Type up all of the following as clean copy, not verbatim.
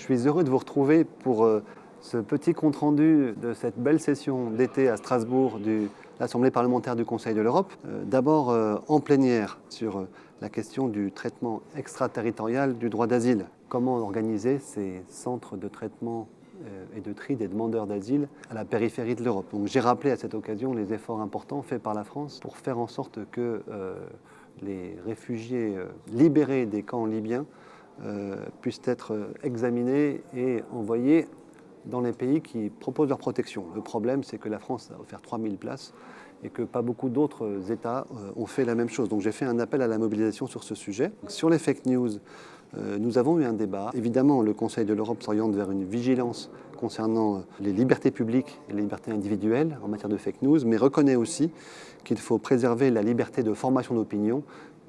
Je suis heureux de vous retrouver pour ce petit compte-rendu de cette belle session d'été à Strasbourg de l'Assemblée parlementaire du Conseil de l'Europe. D'abord en plénière sur la question du traitement extraterritorial du droit d'asile. Comment organiser ces centres de traitement et de tri des demandeurs d'asile à la périphérie de l'Europe. Donc j'ai rappelé à cette occasion les efforts importants faits par la France pour faire en sorte que les réfugiés libérés des camps libyens puissent être examinés et envoyés dans les pays qui proposent leur protection. Le problème, c'est que la France a offert 3000 places et que pas beaucoup d'autres États ont fait la même chose. Donc j'ai fait un appel à la mobilisation sur ce sujet. Sur les fake news, nous avons eu un débat. Évidemment, le Conseil de l'Europe s'oriente vers une vigilance concernant les libertés publiques et les libertés individuelles en matière de fake news, mais reconnaît aussi qu'il faut préserver la liberté de formation d'opinion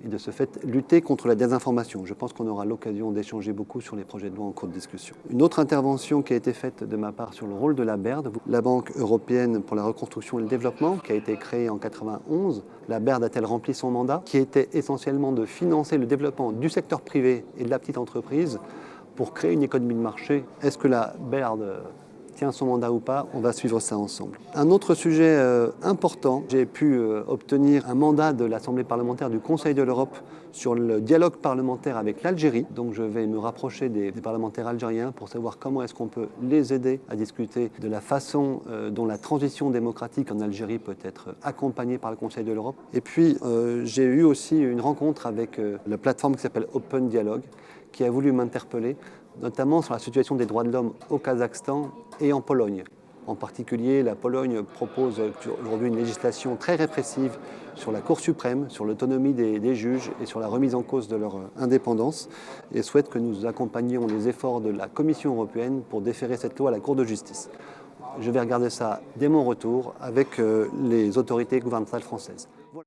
et de ce fait lutter contre la désinformation. Je pense qu'on aura l'occasion d'échanger beaucoup sur les projets de loi en cours de discussion. Une autre intervention qui a été faite de ma part sur le rôle de la BERD, la Banque européenne pour la reconstruction et le développement, qui a été créée en 1991. La BERD a-t-elle rempli son mandat, qui était essentiellement de financer le développement du secteur privé et de la petite entreprise pour créer une économie de marché. Est-ce que la BERD tient son mandat ou pas? On va suivre ça ensemble. Un autre sujet important, j'ai pu obtenir un mandat de l'Assemblée parlementaire du Conseil de l'Europe sur le dialogue parlementaire avec l'Algérie. Donc je vais me rapprocher des parlementaires algériens pour savoir comment est-ce qu'on peut les aider à discuter de la façon dont la transition démocratique en Algérie peut être accompagnée par le Conseil de l'Europe. Et puis j'ai eu aussi une rencontre avec la plateforme qui s'appelle Open Dialogue, qui a voulu m'interpeller, notamment sur la situation des droits de l'homme au Kazakhstan et en Pologne. En particulier, la Pologne propose aujourd'hui une législation très répressive sur la Cour suprême, sur l'autonomie des juges et sur la remise en cause de leur indépendance, et souhaite que nous accompagnions les efforts de la Commission européenne pour déférer cette loi à la Cour de justice. Je vais regarder ça dès mon retour avec les autorités gouvernementales françaises. Voilà.